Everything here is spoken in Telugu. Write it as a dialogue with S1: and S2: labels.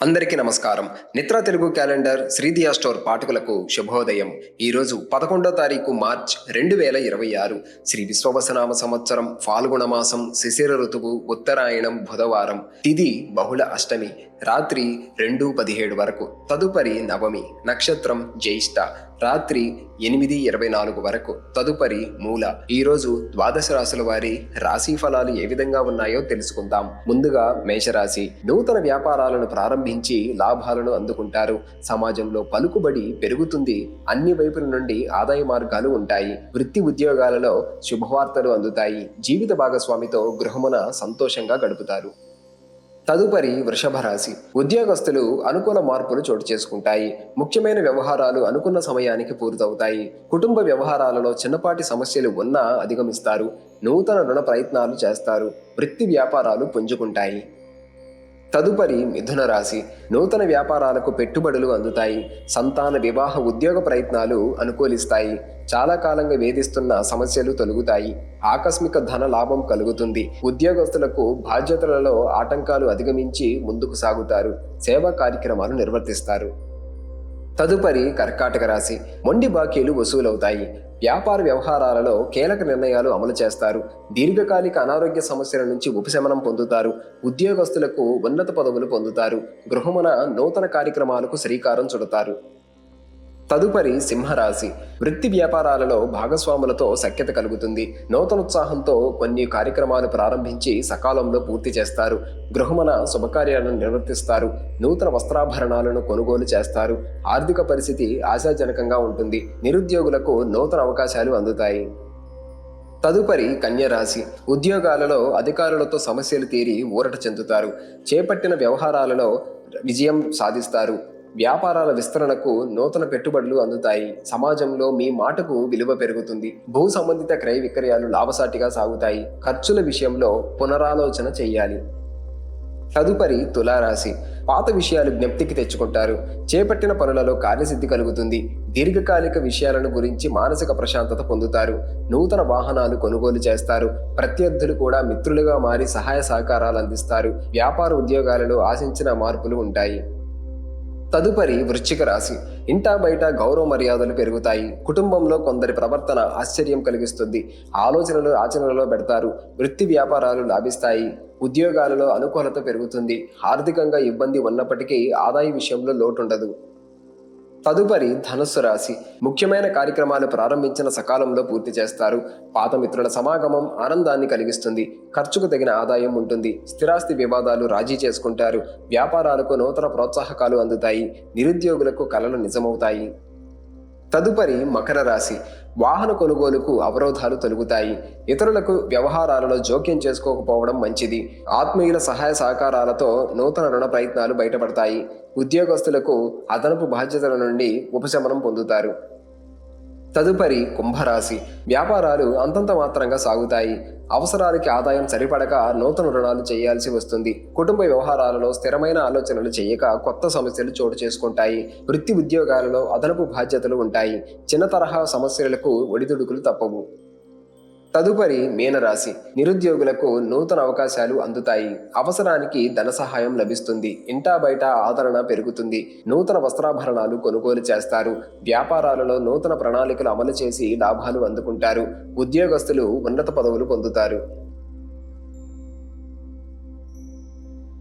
S1: అందరికీ నమస్కారం. నిత్ర తెలుగు క్యాలెండర్ శ్రీదియా స్టోర్ పాఠకులకు శుభోదయం. ఈరోజు 11వ తారీఖు మార్చ్ 2026 శ్రీ విశ్వవసనామ సంవత్సరం ఫాల్గుణ మాసం శిశిర ఋతువు ఉత్తరాయణం బుధవారం. తిథి బహుళ అష్టమి రాత్రి 2:17 వరకు. తదుపరి నవమి. నక్షత్రం జ్యేష్ఠ రాత్రి 8:24 వరకు. తదుపరి మూల. ఈరోజు ద్వాదశ రాశుల వారి రాశి ఫలాలు ఏ విధంగా ఉన్నాయో తెలుసుకుందాం. ముందుగా మేషరాశి. నూతన వ్యాపారాలను ప్రారంభించి లాభాలను అందుకుంటారు. సమాజంలో పలుకుబడి పెరుగుతుంది. అన్ని వైపుల నుండి ఆదాయ మార్గాలు ఉంటాయి. వృత్తి ఉద్యోగాలలో శుభవార్తలు అందుతాయి. జీవిత భాగస్వామితో గృహమున సంతోషంగా గడుపుతారు. తదుపరి వృషభ రాశి. ఉద్యోగస్తులు అనుకూల మార్పులు చోటు చేసుకుంటాయి. ముఖ్యమైన వ్యవహారాలు అనుకున్న సమయానికి పూర్తవుతాయి. కుటుంబ వ్యవహారాలలో చిన్నపాటి సమస్యలు ఉన్నా అధిగమిస్తారు. నూతన రుణ ప్రయత్నాలు చేస్తారు. వృత్తి వ్యాపారాలు పుంజుకుంటాయి. తదుపరి మిథున రాశి. నూతన వ్యాపారాలకు పెట్టుబడులు అందుతాయి. సంతాన వివాహ ఉద్యోగ ప్రయత్నాలు అనుకూలిస్తాయి. చాలా కాలంగా వేధిస్తున్న సమస్యలు తొలగుతాయి. ఆకస్మిక ధన లాభం కలుగుతుంది. ఉద్యోగస్తులకు బాధ్యతలలో ఆటంకాలు అధిగమించి ముందుకు సాగుతారు. సేవా కార్యక్రమాలు నిర్వర్తిస్తారు. తదుపరి కర్కాటక రాశి. మొండి బాకీలు వసూలవుతాయి. వ్యాపార వ్యవహారాలలో కీలక నిర్ణయాలు అమలు చేస్తారు. దీర్ఘకాలిక అనారోగ్య సమస్యల నుంచి ఉపశమనం పొందుతారు. ఉద్యోగస్తులకు ఉన్నత పదవులు పొందుతారు. గృహమున నూతన కార్యక్రమాలకు శ్రీకారం చుడతారు. తదుపరి సింహరాశి. వృత్తి వ్యాపారాలలో భాగస్వాములతో సఖ్యత కలుగుతుంది. నూతనోత్సాహంతో కొన్ని కార్యక్రమాలు ప్రారంభించి సకాలంలో పూర్తి చేస్తారు. గృహమున శుభకార్యాలను నిర్వర్తిస్తారు. నూతన వస్త్రాభరణాలను కొనుగోలు చేస్తారు. ఆర్థిక పరిస్థితి ఆశాజనకంగా ఉంటుంది. నిరుద్యోగులకు నూతన అవకాశాలు అందుతాయి. తదుపరి కన్యరాశి. ఉద్యోగాలలో అధికారులతో సమస్యలు తీరి ఊరట చెందుతారు. చేపట్టిన వ్యవహారాలలో విజయం సాధిస్తారు. వ్యాపారాల విస్తరణకు నూతన పెట్టుబడులు అందుతాయి. సమాజంలో మీ మాటకు విలువ పెరుగుతుంది. భూ సంబంధిత క్రయ విక్రయాలు లాభసాటిగా సాగుతాయి. ఖర్చుల విషయంలో పునరాలోచన చేయాలి. తదుపరి తులారాశి. పాత విషయాలు జ్ఞప్తికి తెచ్చుకుంటారు. చేపట్టిన పనులలో కార్యసిద్ధి కలుగుతుంది. దీర్ఘకాలిక విషయాలను గురించి మానసిక ప్రశాంతత పొందుతారు. నూతన వాహనాలు కొనుగోలు చేస్తారు. ప్రత్యర్థులు కూడా మిత్రులుగా మారి సహాయ సహకారాలు అందిస్తారు. వ్యాపార ఉద్యోగాలలో ఆశించిన మార్పులు ఉంటాయి. తదుపరి వృశ్చిక రాశి. ఇంటా బయట గౌరవ మర్యాదలు పెరుగుతాయి. కుటుంబంలో కొందరి ప్రవర్తన ఆశ్చర్యం కలిగిస్తుంది. ఆలోచనలు ఆచరణలో పెడతారు. వృత్తి వ్యాపారాలు లాభిస్తాయి. ఉద్యోగాలలో అనుకూలత పెరుగుతుంది. ఆర్థికంగా ఇబ్బంది ఉన్నప్పటికీ ఆదాయ విషయంలో లోటుండదు. తదుపరి ధనుస్సు రాశి. ముఖ్యమైన కార్యక్రమాలు ప్రారంభించిన సకాలంలో పూర్తి చేస్తారు. పాత మిత్రుల సమాగమం ఆనందాన్ని కలిగిస్తుంది. ఖర్చుకు తగిన ఆదాయం ఉంటుంది. స్థిరాస్తి వివాదాలు రాజీ చేసుకుంటారు. వ్యాపారాలకు నూతన ప్రోత్సాహకాలు అందుతాయి. నిరుద్యోగులకు కలలు నిజమవుతాయి. తదుపరి మకర రాశి. వాహన కొనుగోలుకు అవరోధాలు తొలగుతాయి. ఇతరులకు వ్యవహారాలలో జోక్యం చేసుకోకపోవడం మంచిది. ఆత్మీయుల సహాయ సహకారాలతో నూతన రుణ ప్రయత్నాలు బయటపడతాయి. ఉద్యోగస్తులకు అదనపు బాధ్యతల నుండి ఉపశమనం పొందుతారు. తదుపరి కుంభరాశి. వ్యాపారాలు అంతంత మాత్రంగా సాగుతాయి. అవసరాలకి ఆదాయం సరిపడక నూతన రుణాలు చేయాల్సి వస్తుంది. కుటుంబ వ్యవహారాలలో స్థిరమైన ఆలోచనలు చేయక కొత్త సమస్యలు చోటు చేసుకుంటాయి. వృత్తి ఉద్యోగాలలో అదనపు బాధ్యతలు ఉంటాయి. చిన్న తరహా సమస్యలకు ఒడిదుడుకులు తప్పవు. తదుపరి మీనరాశి. నిరుద్యోగులకు నూతన అవకాశాలు అందుతాయి. అవసరానికి ధన సహాయం లభిస్తుంది. ఇంటా బయట ఆదరణ పెరుగుతుంది. నూతన వస్త్రాభరణాలు కొనుగోలు చేస్తారు. వ్యాపారాలలో నూతన ప్రణాళికలు అమలు చేసి లాభాలు అందుకుంటారు. ఉద్యోగస్తులు ఉన్నత పదవులు పొందుతారు.